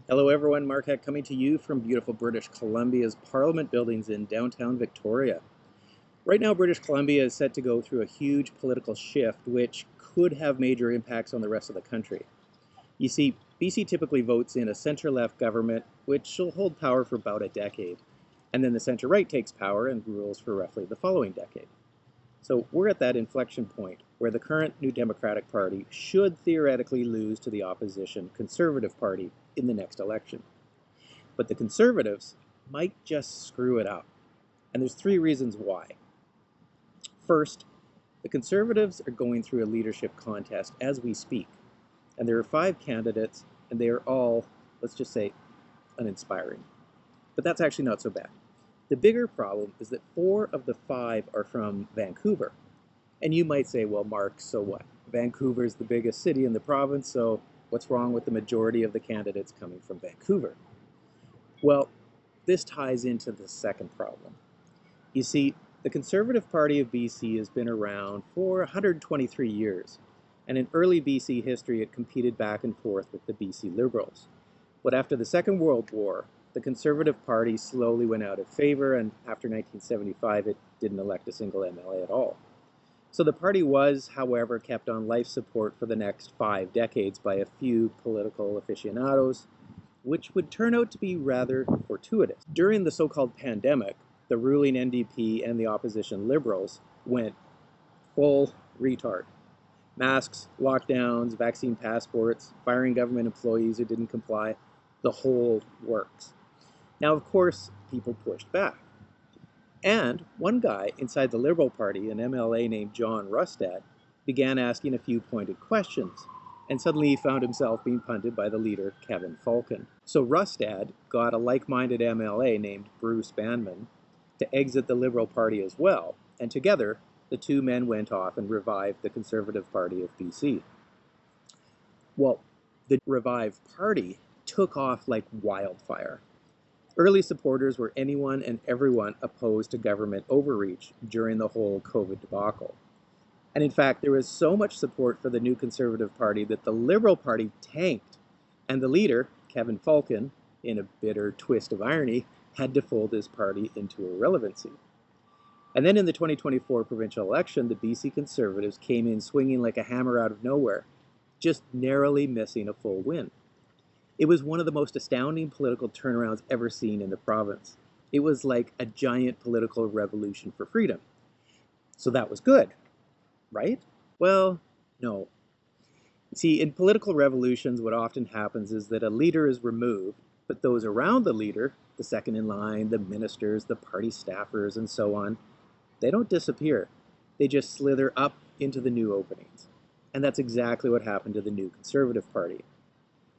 Hello everyone, Mark Heck coming to you from beautiful British Columbia's Parliament buildings in downtown Victoria. Right now, British Columbia is set to go through a huge political shift which could have major impacts on the rest of the country. You see, BC typically votes in a center-left government which will hold power for about a decade, and then the center-right takes power and rules for roughly the following decade. So we're at that inflection point where the current New Democratic Party should theoretically lose to the opposition Conservative Party in the next election. But the Conservatives might just screw it up. And there's three reasons why. First, the Conservatives are going through a leadership contest as we speak. And there are 5 candidates, and they are all, let's just say, uninspiring. But that's actually not so bad. The bigger problem is that 4 of the 5 are from Vancouver. And you might say, well, Mark, so what? Vancouver is the biggest city in the province, so what's wrong with the majority of the candidates coming from Vancouver? Well, this ties into the second problem. You see, the Conservative Party of BC has been around for 123 years, and in early BC history it competed back and forth with the BC Liberals. But after the Second World War, the Conservative Party slowly went out of favor, and after 1975 it didn't elect a single MLA at all. So the party was, however, kept on life support for the next 5 decades by a few political aficionados, which would turn out to be rather fortuitous. During the so-called pandemic, the ruling NDP and the opposition Liberals went full retard. Masks, lockdowns, vaccine passports, firing government employees who didn't comply, the whole works. Now, of course, people pushed back. And one guy inside the Liberal Party, an MLA named John Rustad, began asking a few pointed questions. And suddenly he found himself being punted by the leader, Kevin Falcon. So Rustad got a like-minded MLA named Bruce Banman to exit the Liberal Party as well. And together, the two men went off and revived the Conservative Party of BC. Well, the revived party took off like wildfire. Early supporters were anyone and everyone opposed to government overreach during the whole COVID debacle. And in fact, there was so much support for the new Conservative Party that the Liberal Party tanked, and the leader, Kevin Falcon, in a bitter twist of irony, had to fold his party into irrelevancy. And then in the 2024 provincial election, the BC Conservatives came in swinging like a hammer out of nowhere, just narrowly missing a full win. It was one of the most astounding political turnarounds ever seen in the province. It was like a giant political revolution for freedom. So that was good, right? Well, no. See, in political revolutions, what often happens is that a leader is removed, but those around the leader, the second in line, the ministers, the party staffers, and so on, they don't disappear. They just slither up into the new openings. And that's exactly what happened to the new Conservative Party.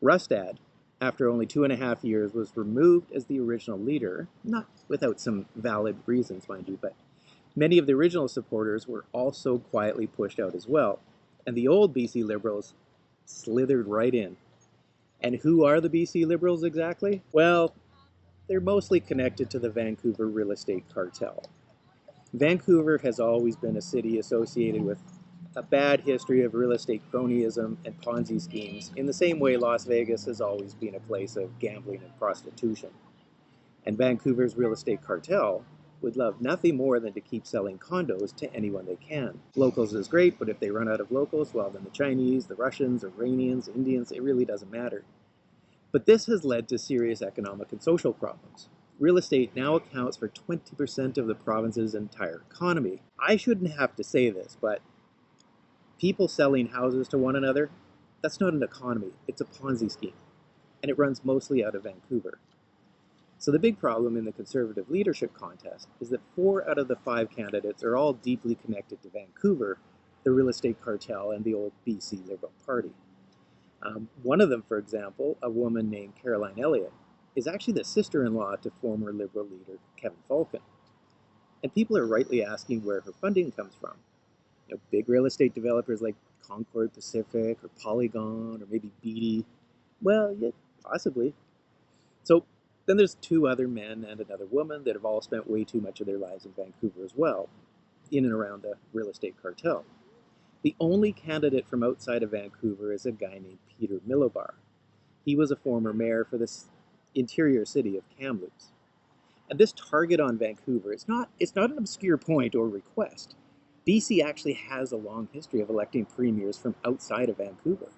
Rustad, after only 2.5 years, was removed as the original leader, not without some valid reasons, mind you, but many of the original supporters were also quietly pushed out as well, and the old BC Liberals slithered right in. And who are the BC Liberals exactly? Well, they're mostly connected to the Vancouver real estate cartel. Vancouver has always been a city associated with a bad history of real estate cronyism and Ponzi schemes, in the same way Las Vegas has always been a place of gambling and prostitution. And Vancouver's real estate cartel would love nothing more than to keep selling condos to anyone they can. Locals is great, but if they run out of locals, well, then the Chinese, the Russians, Iranians, Indians, it really doesn't matter. But this has led to serious economic and social problems. Real estate now accounts for 20% of the province's entire economy. I shouldn't have to say this, but people selling houses to one another, that's not an economy, it's a Ponzi scheme. And it runs mostly out of Vancouver. So the big problem in the Conservative leadership contest is that 4 out of the 5 candidates are all deeply connected to Vancouver, the real estate cartel, and the old BC Liberal Party. One of them, for example, a woman named Caroline Elliott, is actually the sister-in-law to former Liberal leader Kevin Falcon. And people are rightly asking where her funding comes from. Big real estate developers like Concord Pacific or Polygon or maybe Beatty. Well, yeah, possibly. So then there's 2 other men and another woman that have all spent way too much of their lives in Vancouver as well, in and around the real estate cartel. The only candidate from outside of Vancouver is a guy named Peter Milobar. He was a former mayor for this interior city of Kamloops. And this target on Vancouver, it's not an obscure point or request. BC actually has a long history of electing premiers from outside of Vancouver.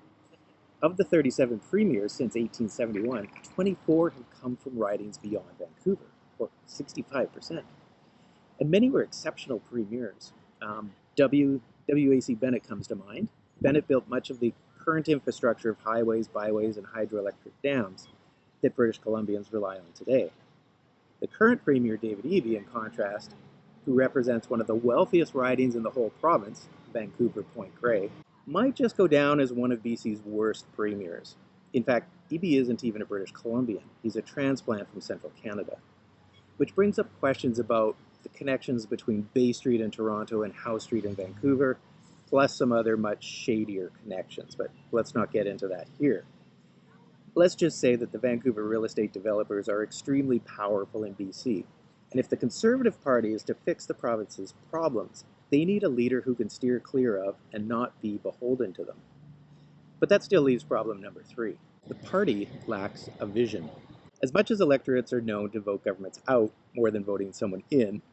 Of the 37 premiers since 1871, 24 have come from ridings beyond Vancouver, or 65%. And many were exceptional premiers. W.A.C. Bennett comes to mind. Bennett built much of the current infrastructure of highways, byways, and hydroelectric dams that British Columbians rely on today. The current Premier, David Eby, in contrast, who represents one of the wealthiest ridings in the whole province, Vancouver Point Grey, might just go down as one of BC's worst premiers. In fact, Eby isn't even a British Columbian. He's a transplant from central Canada. Which brings up questions about the connections between Bay Street in Toronto and Howe Street in Vancouver, plus some other much shadier connections, but let's not get into that here. Let's just say that the Vancouver real estate developers are extremely powerful in BC, and if the Conservative Party is to fix the province's problems, they need a leader who can steer clear of and not be beholden to them. But that still leaves problem number 3. The party lacks a vision. As much as electorates are known to vote governments out more than voting someone in,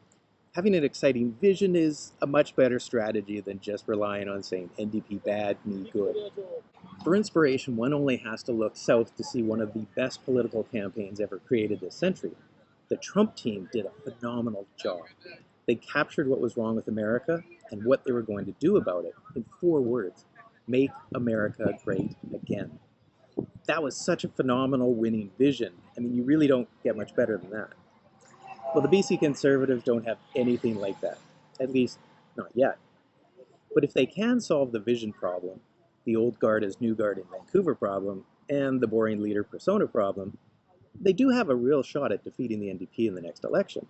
having an exciting vision is a much better strategy than just relying on saying NDP bad, me good. For inspiration, one only has to look south to see one of the best political campaigns ever created this century. The Trump team did a phenomenal job. They captured what was wrong with America and what they were going to do about it in 4 words: make America great again. That was such a phenomenal winning vision. I mean, you really don't get much better than that. Well, the BC Conservatives don't have anything like that, at least not yet. But if they can solve the vision problem, the old guard is new guard in Vancouver problem, and the boring leader persona problem, they do have a real shot at defeating the NDP in the next election.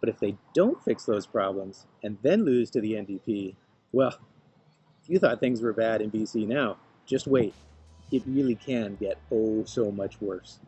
But if they don't fix those problems and then lose to the NDP, well, if you thought things were bad in BC now, just wait. It really can get oh so much worse.